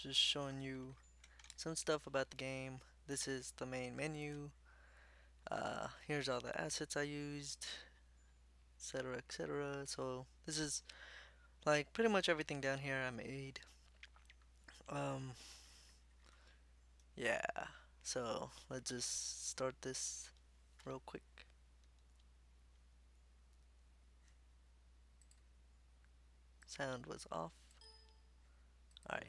just showing you some stuff about the game. This is the main menu. Here's all the assets I used, etc., etc. So this is like pretty much everything down here I made. Um, yeah. So let's just start this real quick. Sound was off. Alright.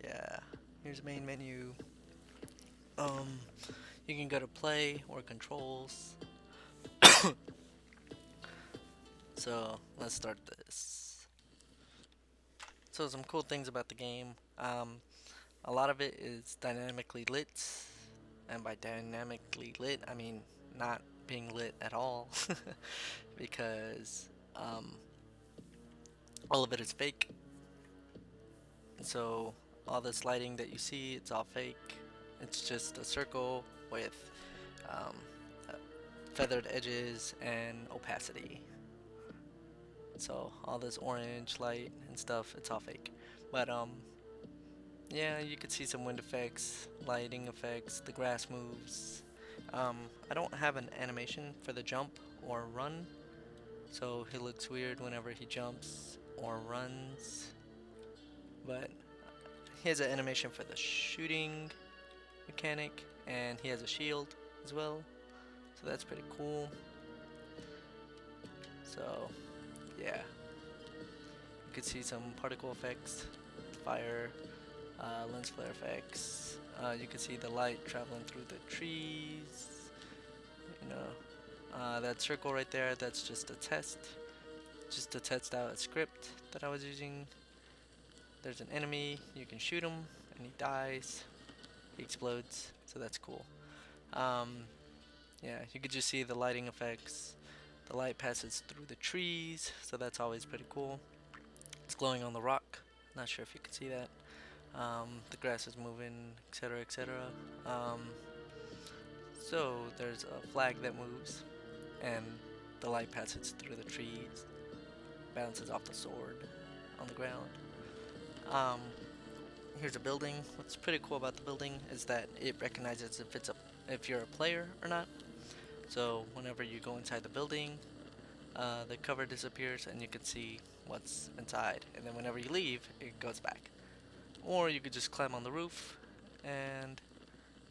Yeah. Here's main menu. Um, you can go to play or controls. So let's start this. So some cool things about the game. A lot of it is dynamically lit, and by dynamically lit, I mean not being lit at all, because all of it is fake. So all this lighting that you see, it's all fake. It's just a circle with um, uh, feathered edges and opacity. So all this orange light and stuff, it's all fake. But yeah, you could see some wind effects, lighting effects, the grass moves. I don't have an animation for the jump or run, so he looks weird whenever he jumps or runs. But he has an animation for the shooting mechanic, and he has a shield as well, so that's pretty cool. So yeah, you could see some particle effects, fire, lens flare effects. You can see the light traveling through the trees. You know, that circle right there, that's just a test. Just to test out a script that I was using. There's an enemy, you can shoot him, and he dies. He explodes, so that's cool. Um, yeah, you could just see the lighting effects. The light passes through the trees, so that's always pretty cool. It's glowing on the rock. Not sure if you can see that. The grass is moving, etc., etc. So there's a flag that moves, and the light passes through the trees, bounces off the sword on the ground. Um, Here's a building. What's pretty cool about the building is that it recognizes if you're a player or not. So whenever you go inside the building, the cover disappears and you can see what's inside. And then whenever you leave, it goes back. Or you could just climb on the roof, and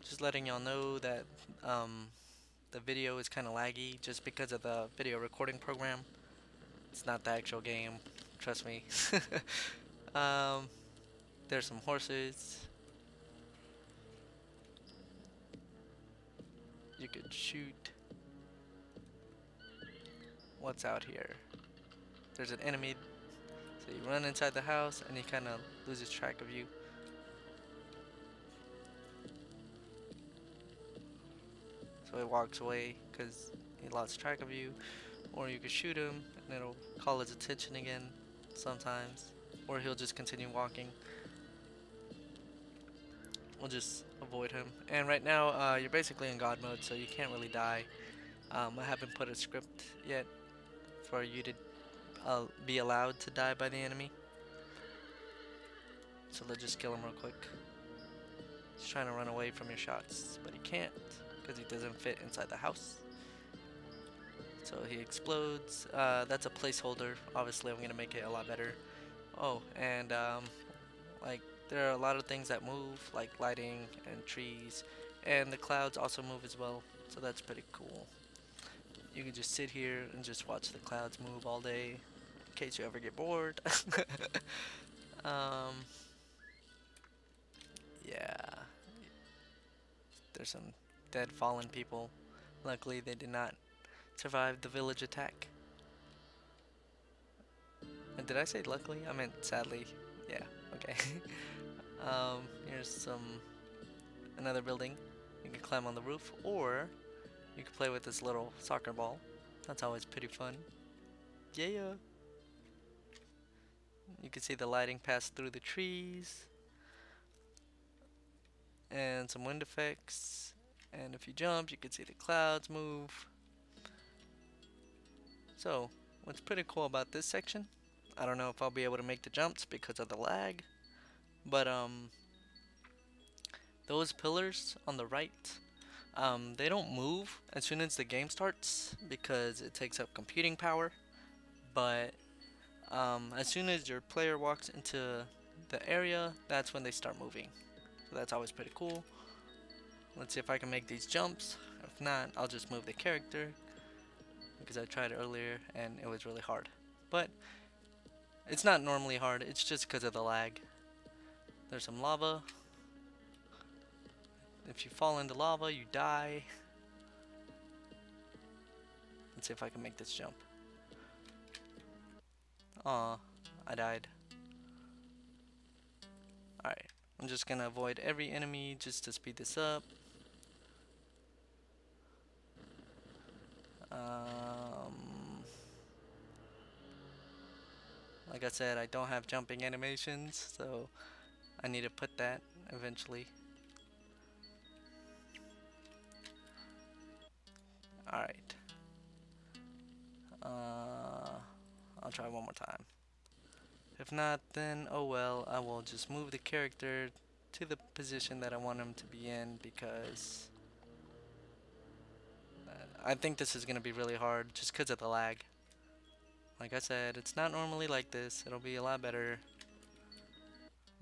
just letting y'all know that the video is kind of laggy just because of the video recording program. It's not the actual game, trust me. um, there's some horses. You could shoot. What's out here? There's an enemy. So you run inside the house and he kind of loses track of you. So he walks away because he lost track of you. Or you could shoot him and it'll call his attention again sometimes. Or he'll just continue walking. We'll just avoid him. And right now, you're basically in God mode, so you can't really die. I haven't put a script yet for you to be allowed to die by the enemy. So let's just kill him real quick. He's trying to run away from your shots, but he can't because he doesn't fit inside the house. So he explodes. That's a placeholder. Obviously, I'm gonna make it a lot better. Oh, and like there are a lot of things that move, like lighting and trees, and the clouds also move as well. So that's pretty cool. You can just sit here and just watch the clouds move all day, in case you ever get bored. um, yeah, there's some dead fallen people. Luckily, they did not survive the village attack. And did I say luckily? I meant sadly. Yeah, okay. Here's another building. You can climb on the roof, or you can play with this little soccer ball. That's always pretty fun. Yeah. You can see the lighting pass through the trees, and some wind effects. And if you jump, you can see the clouds move. So, what's pretty cool about this section I don't know if I'll be able to make the jumps because of the lag, but those pillars on the right, they don't move as soon as the game starts because it takes up computing power. But as soon as your player walks into the area, that's when they start moving. So that's always pretty cool. Let's see if I can make these jumps. If not, I'll just move the character because I tried earlier and it was really hard. But it's not normally hard, it's just because of the lag. There's some lava. If you fall into lava, you die. Let's see if I can make this jump. Aw, I died. Alright, I'm just gonna avoid every enemy just to speed this up. Like I said, I don't have jumping animations, so I need to put that eventually. Alright. I'll try one more time. If not, then oh well, I will just move the character to the position that I want him to be in because I think this is going to be really hard just because of the lag. Like I said, it's not normally like this. It'll be a lot better.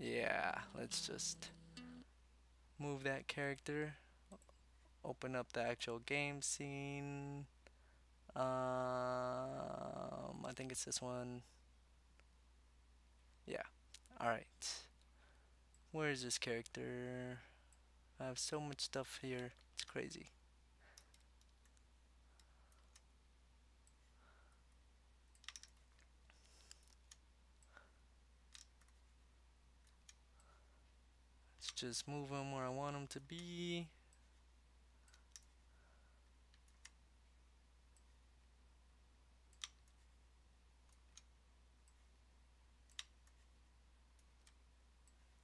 Yeah, let's just move that character. Open up the actual game scene. I think it's this one. Yeah. Alright. Where is this character? I have so much stuff here. It's crazy. Let's just move him where I want him to be.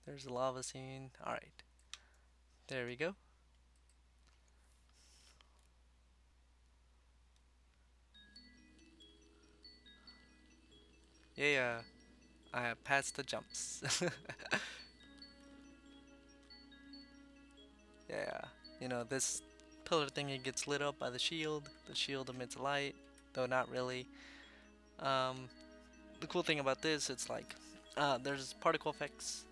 There's the lava scene. Alright. There we go. Yeah, I have passed the jumps. Yeah, you know, this pillar thingy gets lit up by the shield. The shield emits light, though not really. Um, the cool thing about this, it's like, there's particle effects.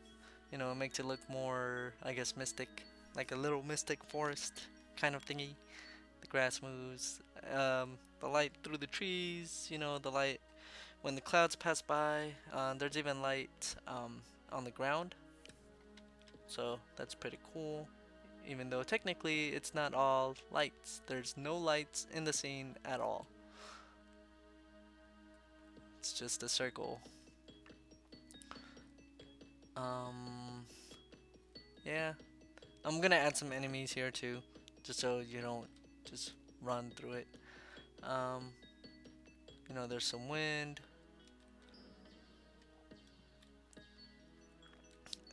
You know, it makes it look more, I guess, mystic. Like a little mystic forest kind of thingy. The grass moves. The light through the trees, you know, the light when the clouds pass by. There's even light on the ground. So that's pretty cool. Even though technically it's not all lights. There's no lights in the scene at all. It's just a circle. Yeah. I'm gonna add some enemies here too, just so you don't just run through it. Um, you know, there's some wind.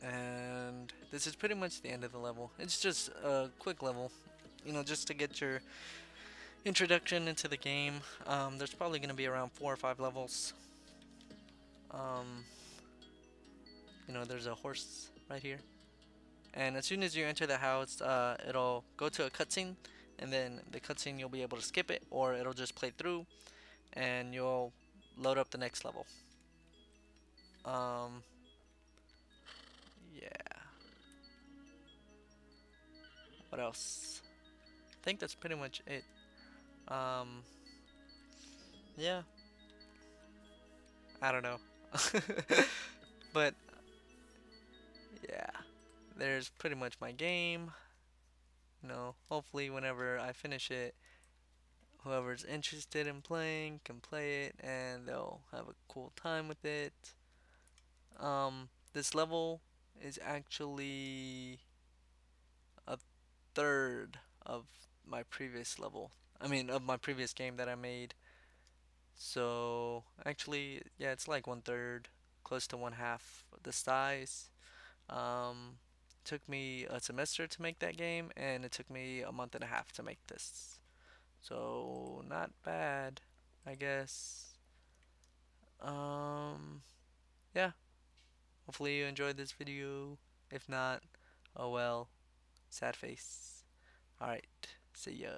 And this is pretty much the end of the level. It's just a quick level, you know, just to get your introduction into the game. There's probably going to be around 4 or 5 levels. Um, you know, there's a horse right here. And as soon as you enter the house, it'll go to a cutscene. And then the cutscene, you'll be able to skip it, or it'll just play through. And you'll load up the next level. Um, yeah. What else? I think that's pretty much it. Um, yeah. I don't know. But yeah, there's pretty much my game. You know, hopefully whenever I finish it, whoever's interested in playing can play it and they'll have a cool time with it. This level is actually a third of my previous level. I mean, of my previous game that I made. So actually, yeah, it's like 1/3, close to 1/2 the size. Took me a semester to make that game, and it took me a month and a half to make this. So not bad, I guess. Um, yeah. Hopefully you enjoyed this video. If not, oh well. Sad face. Alright. See ya.